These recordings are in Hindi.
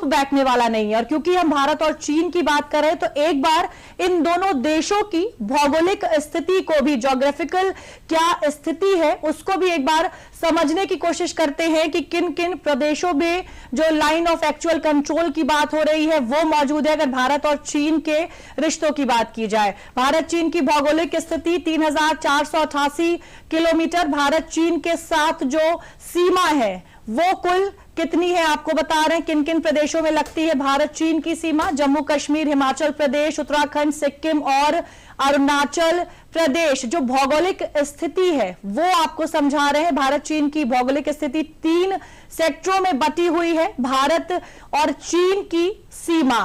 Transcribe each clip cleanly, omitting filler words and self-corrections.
चुप बैठने वाला नहीं है। और क्योंकि हम भारत और चीन की बात कर रहे हैं, तो एक बार इन दोनों देशों की भौगोलिक स्थिति को भी, ज्योग्राफिकल क्या स्थिति है उसको भी एक बार समझने की कोशिश करते हैं कि किन किन प्रदेशों में जो लाइन ऑफ एक्चुअल कंट्रोल की बात हो रही है वो मौजूद है। अगर भारत और चीन के रिश्तों की बात की जाए, भारत चीन की भौगोलिक स्थिति 3488 किलोमीटर, भारत चीन के साथ जो सीमा है वो कुल कितनी है आपको बता रहे हैं। किन किन प्रदेशों में लगती है भारत चीन की सीमा? जम्मू कश्मीर, हिमाचल प्रदेश, उत्तराखंड, सिक्किम और अरुणाचल प्रदेश। जो भौगोलिक स्थिति है वो आपको समझा रहे हैं। भारत चीन की भौगोलिक स्थिति 3 सेक्टरों में बटी हुई है। भारत और चीन की सीमा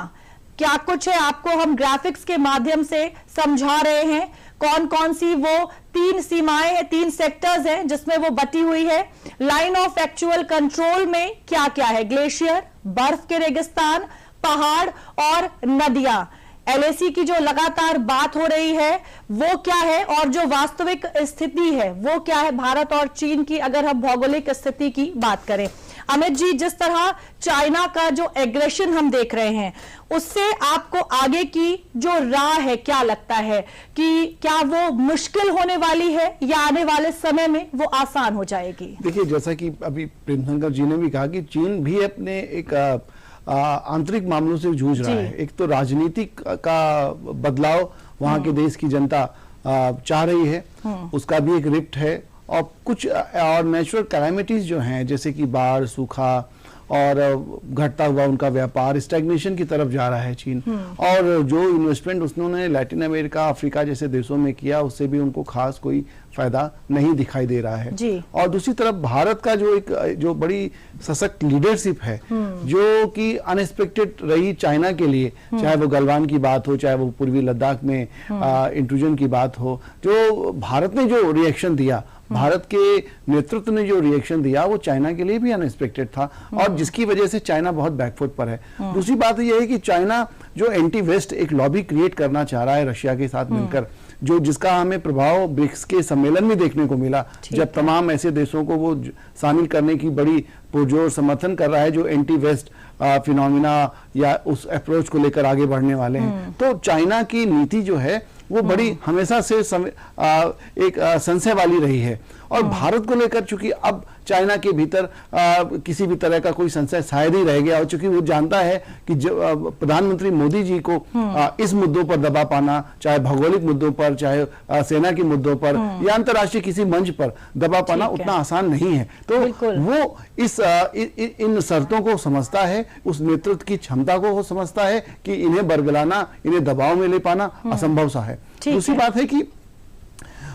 क्या कुछ है आपको हम ग्राफिक्स के माध्यम से समझा रहे हैं। कौन कौन सी वो 3 सीमाएं हैं, 3 सेक्टर्स हैं जिसमें वो बटी हुई है। लाइन ऑफ एक्चुअल कंट्रोल में क्या क्या है? ग्लेशियर, बर्फ के रेगिस्तान, पहाड़ और नदियां। LAC की जो लगातार बात हो रही है वो क्या है और जो वास्तविक स्थिति है वो क्या है भारत और चीन की, अगर हम भौगोलिक स्थिति की बात करें। अमित जी, जिस तरह चाइना का जो एग्रेशन हम देख रहे हैं उससे आपको आगे की जो राह है क्या लगता है कि क्या वो मुश्किल होने वाली है या आने वाले समय में वो आसान हो जाएगी? देखिए, जैसा कि अभी प्रेमशंकर जी ने भी कहा कि चीन भी अपने एक आंतरिक मामलों से जूझ रहा है। एक तो राजनीतिक का बदलाव वहां के देश की जनता चाह रही है, उसका भी एक रिफ्ट है, और कुछ और नेचुरल कैलामिटीज जो हैं जैसे कि बाढ़, सूखा और घटता हुआ उनका व्यापार, स्टैग्नेशन की तरफ जा रहा है चीन। और जो इन्वेस्टमेंट उन्होंने लैटिन अमेरिका, अफ्रीका जैसे देशों में किया उससे भी उनको खास कोई फायदा नहीं दिखाई दे रहा है। और दूसरी तरफ भारत का जो बड़ी सशक्त लीडरशिप है जो कि अनएक्सपेक्टेड रही चाइना के लिए, चाहे वो गलवान की बात हो, चाहे वो पूर्वी लद्दाख में इंट्रूजन की बात हो, जो भारत ने जो रिएक्शन दिया, भारत के नेतृत्व ने जो रिएक्शन दिया वो चाइना के लिए भी अनएक्सपेक्टेड था और जिसकी वजह से चाइना बहुत बैकफुट पर है। दूसरी बात यह है कि चाइना जो एंटी वेस्ट एक लॉबी क्रिएट करना चाह रहा है रशिया के साथ मिलकर, जो जिसका हमें प्रभाव ब्रिक्स के सम्मेलन में देखने को मिला, जब तमाम ऐसे देशों को वो शामिल करने की बड़ी पुरजोर समर्थन कर रहा है जो एंटी वेस्ट फिनोमिना या उस अप्रोच को लेकर आगे बढ़ने वाले हैं। तो चाइना की नीति जो है वो बड़ी हमेशा से एक संशय वाली रही है। और भारत को लेकर चूंकि अब चाइना के भीतर किसी भी तरह का कोई संशय शायद ही रह गया, और चूंकि वो जानता है कि प्रधानमंत्री मोदी जी को इस मुद्दों पर दबा पाना, चाहे भौगोलिक मुद्दों पर, चाहे सेना के मुद्दों पर या अंतर्राष्ट्रीय किसी मंच पर दबा पाना उतना आसान नहीं है। तो वो इन शर्तों को समझता है, उस नेतृत्व की क्षमता को वो समझता है कि इन्हें बरगलाना, इन्हें दबाव में ले पाना असंभव सा है। दूसरी बात है कि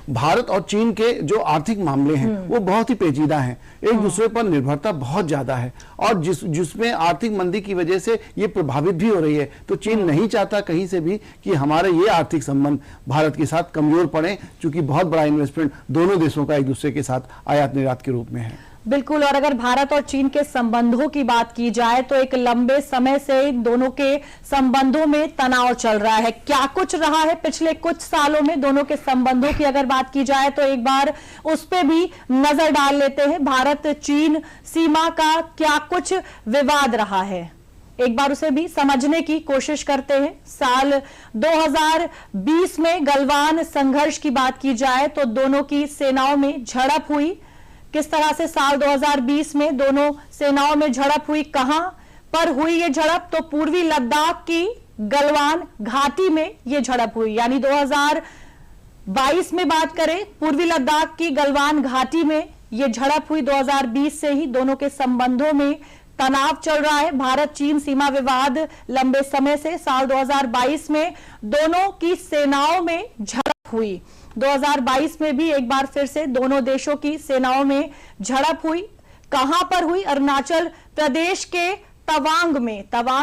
भारत और चीन के जो आर्थिक मामले हैं वो बहुत ही पेचीदा हैं, एक दूसरे पर निर्भरता बहुत ज्यादा है, और जिसमें आर्थिक मंदी की वजह से ये प्रभावित भी हो रही है। तो चीन नहीं चाहता कहीं से भी कि हमारे ये आर्थिक संबंध भारत के साथ कमजोर पड़े, क्योंकि बहुत बड़ा इन्वेस्टमेंट दोनों देशों का एक दूसरे के साथ आयात निर्यात के रूप में है। बिल्कुल। और अगर भारत और चीन के संबंधों की बात की जाए तो एक लंबे समय से इन दोनों के संबंधों में तनाव चल रहा है। क्या कुछ रहा है पिछले कुछ सालों में दोनों के संबंधों की अगर बात की जाए तो एक बार उस पे भी नजर डाल लेते हैं। भारत चीन सीमा का क्या कुछ विवाद रहा है, एक बार उसे भी समझने की कोशिश करते हैं। साल 2020 में गलवान संघर्ष की बात की जाए तो दोनों की सेनाओं में झड़प हुई। किस तरह से साल 2020 में दोनों सेनाओं में झड़प हुई, कहां पर हुई ये झड़प? तो पूर्वी लद्दाख की गलवान घाटी में ये झड़प हुई। यानी 2022 में बात करें, पूर्वी लद्दाख की गलवान घाटी में ये झड़प हुई। 2020 से ही दोनों के संबंधों में तनाव चल रहा है। भारत चीन सीमा विवाद लंबे समय से, साल 2022 में दोनों की सेनाओं में झड़प हुई। 2022 में भी एक बार फिर से दोनों देशों की सेनाओं में झड़प हुई। कहां पर हुई? अरुणाचल प्रदेश के तवांग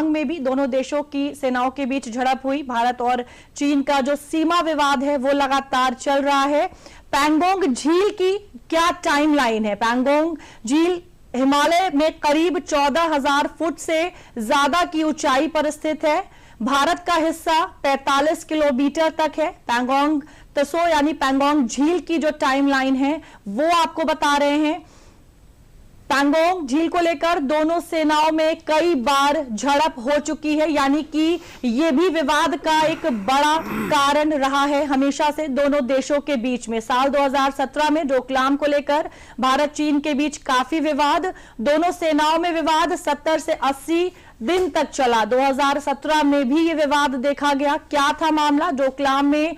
में भी दोनों देशों की सेनाओं के बीच झड़प हुई। भारत और चीन का जो सीमा विवाद है वो लगातार चल रहा है। पैंगोंग झील की क्या टाइमलाइन है? पैंगोंग झील हिमालय में करीब 14,000 फुट से ज्यादा की ऊंचाई पर स्थित है। भारत का हिस्सा 45 किलोमीटर तक है। पैंगोंग त्सो यानी पैंगोंग झील की जो टाइमलाइन है वो आपको बता रहे हैं। पैंगोंग झील को लेकर दोनों सेनाओं में कई बार झड़प हो चुकी है, यानी कि ये भी विवाद का एक बड़ा कारण रहा है हमेशा से दोनों देशों के बीच में। साल 2017 में डोकलाम को लेकर भारत चीन के बीच काफी विवाद, दोनों सेनाओं में विवाद 70 से 80 दिन तक चला। 2017 में भी ये विवाद देखा गया। क्या था मामला? डोकलाम में